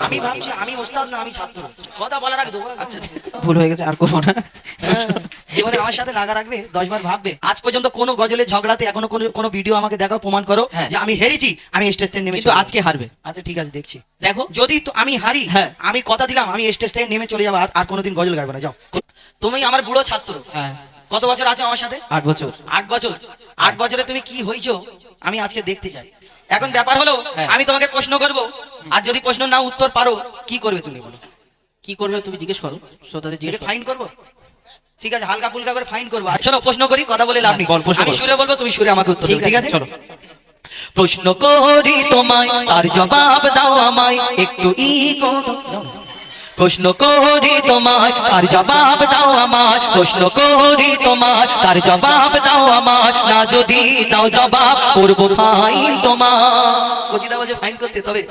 আমি ভাবছি আমি ওস্তাদ না আমি ছাত্র, কথা বলার আগে দেবো। আচ্ছা ভুল হয়ে গেছে, আর করবো না। জীবনে আমার সাথে লাগা রাখবে 10 বার ভাববে। আজ পর্যন্ত কোনো গজলের ঝগড়াতে এখনো কোনো ভিডিও আমাকে দেখাও, প্রমাণ করো হ্যাঁ। যে আমি হেরেছি, আমি স্টেজ থেকে নেমে কিন্তু চলে আজকে হারবে। যাবো। আচ্ছা ঠিক আছে দেখছি। দেখো যদি আমি হারি, হ্যাঁ। আমি কথা দিলাম আমি স্টেজ থেকে নেমে চলে যাবো, আর কোনোদিন গজল গাইবো না। যাও, তুমি আমার বুড়ো ছাত্র। হ্যাঁ কত বছর আছো আমার সাথে? 8 বছর। 8 বছর। 8 বছরে তুমি কি হয়েছো আমি আজকে দেখতে চাই। এখন ব্যাপার হলো হ্যাঁ। আমি তোমাকে প্রশ্ন করব, আর যদি প্রশ্ন না উত্তর পারো কি করবে তুমি বলো? কি করবে তুমি জিজ্ঞেস করো, শ্রোতাদের জিজ্ঞেস করো। ফাইন করবো? ঠিক আছে, হালকা ফুলকা করে ফাইন করবো। আর শোনো, প্রশ্ন করি, কথা বলে লাভ নেই। বল, প্রশ্ন আমি করো। সুরে বলবো, তুমি সুরে আমাকে উত্তর দেবে, ঠিক আছে? চলো। প্রশ্ন করি তোমায়, তার জবাব দাও আমায়, একটু ইগো দাও। প্রশ্ন করি তোমায়, তার জবাব দাও আমায়। প্রশ্ন করি তোমায়, তার জবাব দাও আমায়। না যদি দাও জবাব করবো ফাইন তোমার। কচিদা বলছে ফাইন করতে, তবে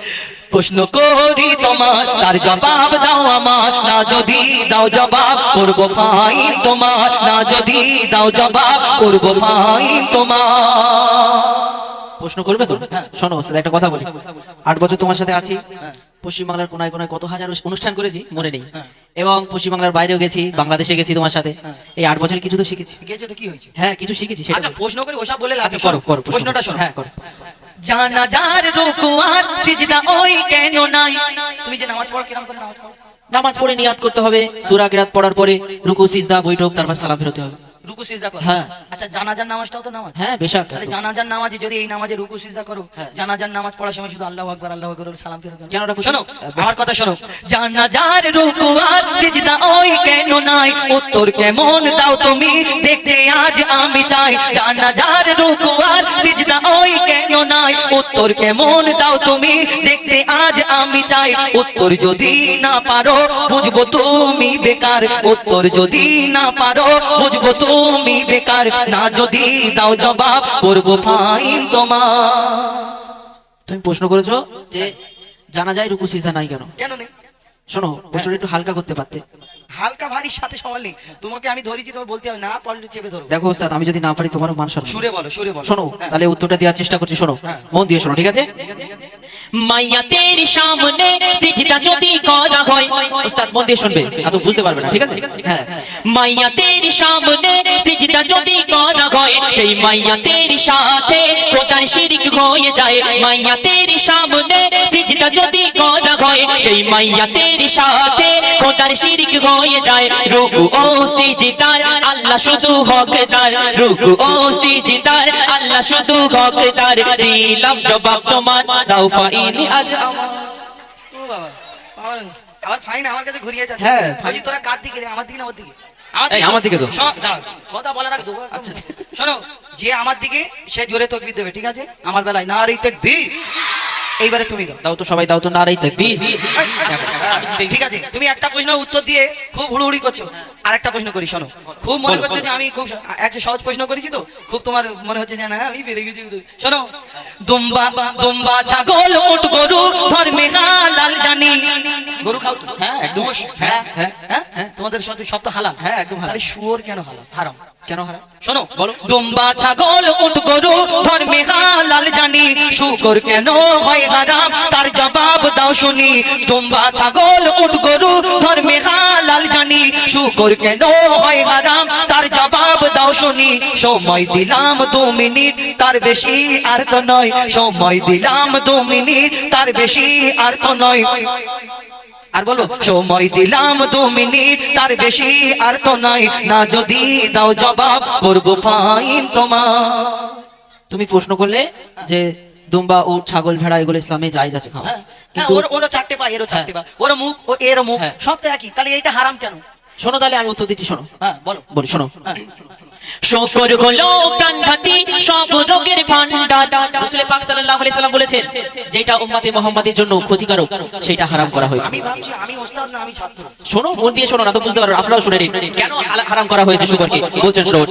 প্রশ্ন করি তোমার, তার জবাব দাও আমার। না যদি দাও জবাব করবো ফাইন তোমার। না যদি দাও জবাব করবো ফাইন তোমার। প্রশ্ন করবে তো? শোনো ওস্তাদ, একটা কথা বলি। 8 বছর তোমার সাথে আছি, পশ্চিমবাংলার কোনায় কোনায় কত হাজার অনুষ্ঠান করেছি মনে নেই, এবং পশ্চিমবাংলার বাইরেও গেছি, বাংলাদেশে গেছি তোমার সাথে। এই 8 বছরে কিছু তো শিখেছি। গেছে তো কি হয়েছে? হ্যাঁ কিছু শিখেছি সেটা। আচ্ছা প্রশ্ন করি, ওসব বলে লাভ আচ্ছা নেই। করো করো প্রশ্নটা শোনো। হ্যাঁ করো। জানাজার রুকু আর সিজদা ওই কেন নাই? তুমি যে নামাজ পড়ো কিরকম করে নামাজ পড়ো? নামাজ পড়ে নিয়াত করতে হবে, সূরা কিরাত পড়ার পরে রুকু সিজদা বৈঠক, তারপর সালাম ফেরতে হবে। রুকু সিজদা করো? হ্যাঁ। আচ্ছা জানাজার নামাজটাও তো নামাজ। হ্যাঁ বেশাক। তাহলে জানাজার নামাজে যদি এই নামাজে রুকু সিজদা করো, হ্যাঁ। জানাজার নামাজ পড়ার সময় শুধু আল্লাহু আকবার আল্লাহু আকবার বলে সালাম ফেরত দাও। কেন রাখো? শোনো আমার কথা শোনো। জানাজার রুকু আর সিজদা ওই কেন নাই? উত্তর কেমন দাও তুমি দেখতে আজ আমি চাই। জানাজার রুকু আর সিজদা ওই কেন নাই? উত্তর কেমন দাও তুমি দেখতে আজ আমি চাই। উত্তর যদি না পারো বুঝবো তুমি বেকার। উত্তর যদি না পারো বুঝবো তুমি বেকার। না যদি দাও জবাব করবো ফাইন তোমার। তুমি প্রশ্ন করেছো যে জানা যায় রুকু সিজদা নাই কেন। কেন নেই? শোনো প্রশ্নটা একটু হালকা করতে পারতে। হালকা ভারীর সাথে সওয়াল নেই। তোমাকে আমি ধরেছি, তোমাকে বলতে হবে না, পড়লে চেপে ধরো। দেখো ওস্তাদ, আমি যদি না পারি তোমারও মান সম্মান। সুরে বলো, সুরে বলো। শোনো হ্যাঁ। তাহলে উত্তরটা দেওয়ার চেষ্টা করছি, শোনো মন দিয়ে শোনো, ঠিক আছে? মাইয়া তেরি সামনে সিজদা যদি করা হয়, ওস্তাদ মন দিয়ে শুনবে, এত বুঝতে পারবে না, ঠিক আছে? হ্যাঁ। মাইয়া তেরি সামনে সিজদা যদি করা হয়, সেই মাইয়া তেরি সাথে খোদার শিরক হয়ে যায়। মাইয়া তেরি সামনে সিজদা যদি করা হয়, সেই মাইয়া তেরি সাথে খোদার শিরক হয়ে যায়। রুকু ও সিজদার আল্লাহ শুধু হকদার। রুকু ও সিজদার আল্লাহ শুধু হকদার। দিলাম জবাব তোমার, দাও ফাইন আজ আমার। ও বাবা, আবার ফাইন আমার কাছে ঘুরিয়ে যাচ্ছে। হ্যাঁ, বলছি তোরা কার দিকে রে? আমার দিকে না ওর দিকে? এই, আমার দিকে তো। শোন, দাঁড়াও, কথা বলার আগে দেবো। আচ্ছা শোনো, যে আমার দিকে সে জোরে তাকবীর দেবে, ঠিক আছে? আমার বেলায় নারে তাকবীর। এইবারে তুমি দাও। দাও তো সবাই দাও তো, নারাই তাকবীর। ঠিক আছে, তুমি একটা প্রশ্নের উত্তর দিয়ে খুব হুড়ুহুড়ি করছো। আরেকটা প্রশ্ন করি, শোনো। খুব মনে করছো যে আমি খুব একটা সহজ প্রশ্ন করেছি, তো খুব তোমার মনে হচ্ছে যে না আমি পেরে গেছি। শোনো, দুম্বা দুম্বা ছাগল উট গরু ধর্মে হালাল জানি। গরু খাও তো? হ্যাঁ একদম। হ্যাঁ হ্যাঁ হ্যাঁ হ্যাঁ, তোমাদের সাথে সব তো হালাল। হ্যাঁ একদম হারাম। তাহলে শুয়োর কেন হালাল? হারাম কেন হারাম? শোনো, বলো। দুম্বা ছাগল উট গরু ধর্মে হালাল জানি, শুকর কেন হয় হারাম তার জবাব দাও শুনি। দুম্বা ছাগল উট গরু ধর্মে হালাল জানি, শুকর কেন হয় হারাম তার জবাব দাও শুনি। সময় দিলাম 2 মিনিট, তার বেশি আর তো নয়। সময় দিলাম 2 মিনিট, তার বেশি আর তো নয়। আর বলো, সময় দিলাম 2 মিনিট, তার বেশি আর তো নয়। না যদি দাও জবাব করবো ফাইন তোমার। তুমি প্রশ্ন করলে যে দুম্বা ও ছাগল ভেড়া এগুলো ইসলামে জায়েজ আছে খাওয়া, কিন্তু ওরও 4টে পা, এরও 4টে পা, ওর মুখ ও এরও মুখ, হ্যাঁ। সব তো একই, তাহলে এইটা হারাম কেন? শোনো তাহলে আমি উত্তর দিচ্ছি, শোনো। হ্যাঁ বলো। বলি শোনো। হ্যাঁ। শুকর হলো প্রাণঘাতী সব রোগের ভান্ডার। রাসূল পাক সাল্লাল্লাহু আলাইহি সাল্লাম বলেছেন, যেটা উম্মতে মুহাম্মাদের জন্য ক্ষতিকারক সেটা হারাম করা হয়েছে। আমি ভাবছি আমি ওস্তাদ না আমি ছাত্র। শোনো মন দিয়ে শোনো, না তো বুঝতে পারবে না। আপনারাও শুনে নিন কেন হারাম করা হয়েছে শুকরকে। বলছেন শোন,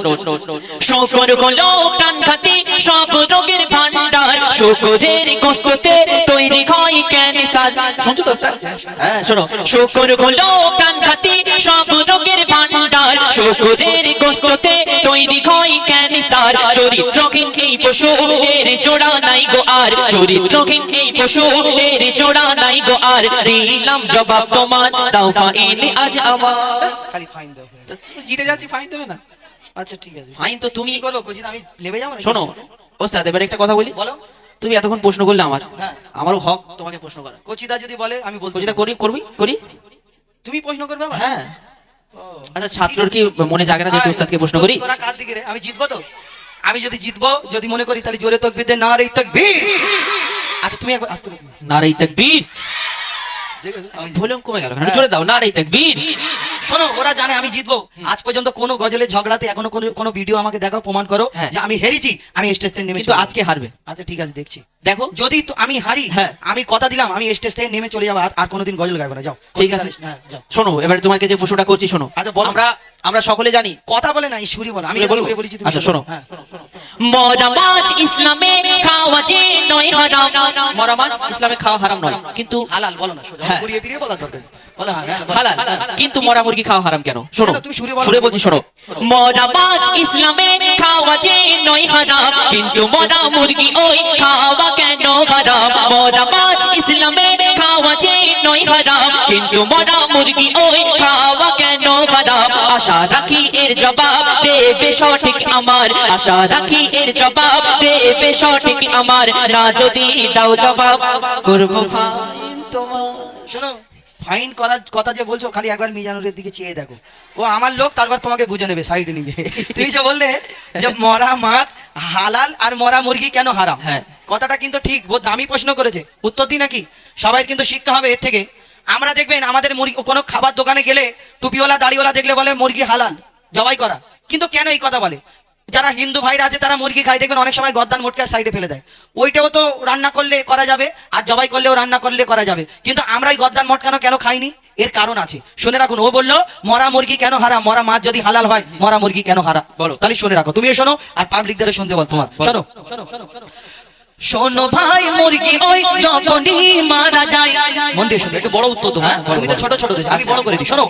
শুকর হলো প্রাণঘাতী সব রোগের ভান্ডার। শুকরের গোশতে তৈরি হয় ক্যান্সার। শুনছো তো ওস্তাদ? হ্যাঁ শোনো, শুকর হলো প্রাণঘাতী সব রোগের ভান্ডার। শুকরের গোশতে তৈরি হয় ক্যান্সার চরিত্রহীন এই পশু এর জোড়া নাই গো আর চরিত্রহীন এই পশু এর জোড়া নাই গো আর দিলাম জবাব তোমার দাও ফাইন আজ আমার খালি ফাইন দাও। তো তুমি জিতে যাচ্ছি ফাইন দেবে না আচ্ছা ঠিক আছে, ফাইন তো তুমি কি করবো কোচিং, আমি লেবে যাবো না? শোনো ওস্তাদ এবার একটা কথা বলি বলো। তুমি এতক্ষণ প্রশ্ন করলে আমার হ্যাঁ। আমারও হক তোমাকে প্রশ্ন করা কোচিদা যদি বলে আমি বলতে যেটা করি করবি করি তুমি প্রশ্ন করবে আবার? হ্যাঁ ও, আচ্ছা ছাত্রর কি মনে জাগে না যে একটু উস্তাদকে প্রশ্ন করি তোরা কার দিকে রে? আমি জিতবো তো? আমি যদি জিতবো, যদি মনে করি তাহলে জোরে তাকবীর দে, নারে তাকবীর। আচ্ছা তুমি একবার আস্তে বলো। নারে তাকবীর ভলিউম কমে গেল একটু জোরে দাও নারে তাকবীর শোনো, ওরা জানে আমি জিতবো। আজ পর্যন্ত কোনো গজলের ঝগড়াতে এখনো কোনো ভিডিও আমাকে দেখাও, প্রমাণ করো হ্যাঁ। যে আমি হেরেছি, আমি স্টেজ থেকে নেমে কিন্তু চলে আজকে হারবে যাবো। আচ্ছা ঠিক আছে, দেখছি। দেখো যদি তো আমি হারি, হ্যাঁ। আমি কথা দিলাম আমি স্টেজ থেকে নেমে চলে যাবো, আর কোনোদিন গজল গাইবো না। যাও ঠিক আছে। হ্যাঁ, যাও। শোনো এবারে তোমাকে যে প্রশ্নটা করছি শোনো আচ্ছা, বলো। আমরা সকলে জানি কথা বলে না, এই সুরি বলো। আমি বলবো? সুরে বলেছি, তুমি আচ্ছা, শোনো। শোনো। হ্যাঁ। মরা মাছ ইসলামে খাওয়া যে নয় হারাম মরা মাছ ইসলামে খাওয়া হারাম নয় কিন্তু হালাল বলো না, সোজা হ্যাঁ। ঘুরিয়ে ফিরিয়ে বলা দরকার। বলো হ্যাঁ, হ্যাঁ, বলো। হালাল কিন্তু মরা মুরগি খাওয়া হারাম কেন শোনো কেন? তুমি সুরে বলো। সুরে বলছি শোনো মরা মাছ ইসলামে খাওয়া যে নয় হারাম কিন্তু মরা মুরগি ওই খাওয়া কেন হারাম মরা মাছ ইসলামে খাওয়া যে নয় হারাম কিন্তু মরা মুরগি ওই খাওয়া কেন হারাম আশা রাখি এর জবাব দেবে সঠিক আমার আশা রাখি এর জবাব দেবে সঠিক আমার না যদি দাও জবাব করবো ফাইন তোমার শোনো, ফাইন করার কথা যে বলছো, খালি একবার মিজানুরের দিকে চেয়ে দেখো। ও আমার লোক, তারপর তোমাকে বুঝে নেবে সাইডে নিয়ে। তুমি যে বললে যে মরা মাছ হালাল আর মরা মুরগি কেন হারাম, হ্যাঁ। কথাটা কিন্তু ঠিক। বহুত দামি প্রশ্ন করেছে, উত্তর দিই নাকি? সবাই কিন্তু শিক্ষা হবে এর থেকে। আমরা দেখবেন আমাদের মুরগি কোনো খাবার দোকানে গেলে টুপিওয়ালা দাড়িওয়ালা দেখলে বলে মুরগি হালাল, জবাই করা। কিন্তু কেন এই কথা বলে? যারা হিন্দু ভাইরা আছে তারা মুরগি খায়, দেখবেন অনেক সময় গর্দান মোটকে সাইডে ফেলে দেয়। ওইটাও তো রান্না করলে করা যাবে, আর জবাই করলেও রান্না করলে করা যাবে। কিন্তু আমরা এই গর্দান মোটকানো কেন খাইনি? এর কারণ আছে, শুনে রাখুন। ও বললো মরা মুরগি কেন হারাম, মরা মাছ যদি হালাল হয় মরা মুরগি কেন হারাম, বলো। তাহলে শুনে রাখো, তুমিও শোনো আর পাবলিকদের শুনতে বল তোমার। শোনো শোনো ভাই, মুরগি ওই যখনই মারা যায়, মন দিয়ে শোনো, একটু বড় উত্তর তো। হ্যাঁ, তুমি তো ছোট ছোট দিছো, আমি বড় করে দিই। শোনো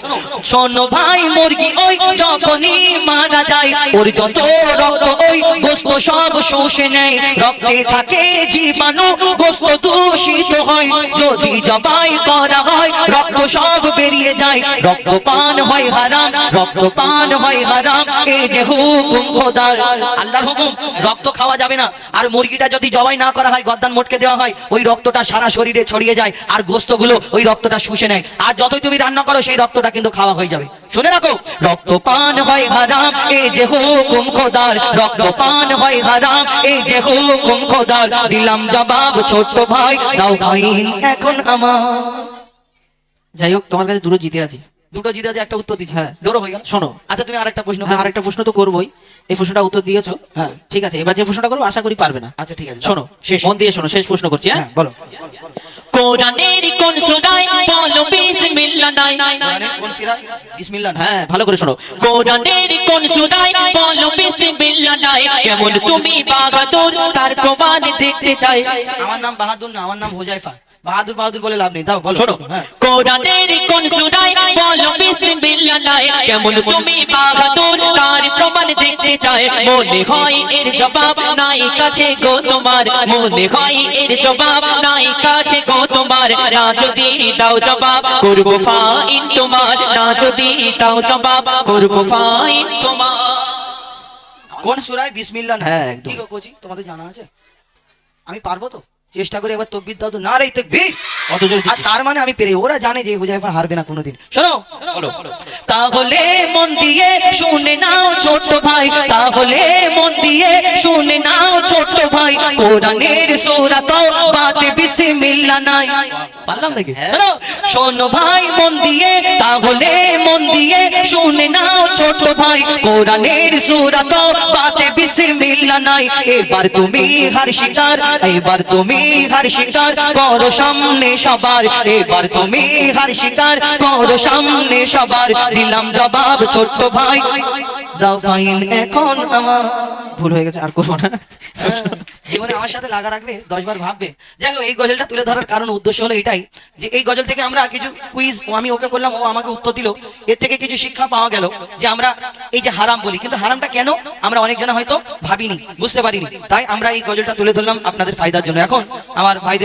শোনো ভাই, মুরগি ওই যখনই মারা যায়, ওর যত রক্ত ওই গোস্ত সব শুষে নেয়, রক্তে থাকে জীবাণু, গোস্ত দূষিত হয়, যদি জবাই করা হয় রক্ত সব বেরিয়ে যায়, রক্তপান হয় হারাম, রক্তপান হয় হারাম, এই যে হুকুম খোদার, আল্লাহর হুকুম। রক্ত খাওয়া যাবে না। আর মুরগিটা যদি জবাই না করা হয়, গর্দান মোটকে দেওয়া হয়, ওই রক্তটা সারা শরীরে ছড়িয়ে যায়, আর গোস্তগুলো ওই রক্তটা শুষে নেয়। আর যতই তুমি রান্না করো সেই রক্তটা কিন্তু খাওয়া হয়ে যাবে। শুনে রাখো, রক্তপান হয় হারাম, এই যে হুকুম খোদার, রক্তপান হয় হারাম, এই যে হুকুম খোদার, দিলাম জবাব ছোট ভাই, দাও ফাইন এখন আমার। যাই হোক তোমার কাছে দুটো জিতে আছি দুটো জিতে আছে, একটা উত্তর দিচ্ছি। হ্যাঁ। দৌড়ো হয়ে গেল। শোনো আচ্ছা তুমি আরেকটা প্রশ্ন হ্যাঁ করো। আরেকটা প্রশ্ন তো করবোই এই প্রশ্নটা উত্তর দিয়েছো হ্যাঁ। ঠিক আছে এবার যে প্রশ্নটা করবো আশা করি পারবে না আচ্ছা ঠিক আছে, শোনো শেষ। মন দিয়ে শোনো শেষ প্রশ্ন করছি হ্যাঁ হ্যাঁ বলো। কোরআনের কোন সূরায় বলো বিসমিল্লাহ নাই কোরআনের কোন সূরা? বিসমিল্লাহ না? হ্যাঁ ভালো করে শোনো কোরআনের কোন সূরায় বলো বিসমিল্লাহ নাই কেমন তুমি বাহাদুর তার প্রমাণ দেখতে চাই আমার নাম বাহাদুর না, আমার নাম হুজাইফা। বাহাদুর বাহাদুর বলে লাভ নেই, দাও বলো। শোনো হ্যাঁ। কোরআনের কোন সূরায় বলো বিসমিল্লাহ নাই কেমন তুমি বাহাদুর তার প্রমাণ দেখতে চাই মনে হয় এর জবাব নাই কাছে গো তোমার মনে হয় এর জবাব নাই কাছে গো তোমার না যদি দাও জবাব করব ফাইন তোমার না যদি দাও জবাব করব ফাইন তোমার কোন সূরায় বিসমিল্লাহ না? হ্যাঁ, একদম। কি গো কোচি, তোমাদের জানা আছে? আমি পারবো তো? চেষ্টা করে একবার তাকবীর দাও তো। না রে তাকবীর। অত জোরে আর দিচ্ছিস। তার মানে আমি পেরে, ওরা জানে যে হুজাইফা হারবে না কোনোদিন। শোনো বলো তাহলে মন দিয়ে শুনে নাও ছোট ভাই, তাহলে মন দিয়ে শুনে নাও ছোট ভাই, কোরআনের সূরা তাওবাতে বিসমিল্লাহ নাই। পারলাম নাকি? শোনো শোনো ভাই মন দিয়ে, তাহলে মন দিয়ে শুনে নাও ছোট ভাই, কোরআনের সূরা তাওবাতে বিসমিল্লাহ নাই। এবার তুমি হার শিকার, এবার তুমি হার শিকার করো সামনে সবার, এবার তুমি হার শিকার করো সামনে সবার, দিলাম জবাব ছোট ভাই, দাও ফাইন এখন আমার। ভুল হয়ে গেছে আর করবো না জীবনে আমার সাথে লাগা রাখবে, 10 বার ভাববে। যাই হোক, এই গজলটা তুলে ধরার কারণ উদ্দেশ্য হলো এটাই যে এই গজল থেকে আমরা কিছু কুইজ আমি ওকে করলাম, ও আমাকে উত্তর দিল, এর থেকে কিছু শিক্ষা পাওয়া গেল যে আমরা এই যে হারাম বলি, কিন্তু হারামটা কেন আমরা অনেকজনে হয়তো ভাবিনি, বুঝতে পারিনি। তাই আমরা এই গজলটা তুলে ধরলাম আপনাদের ফায়দার জন্য। এখন আমার ভাইদের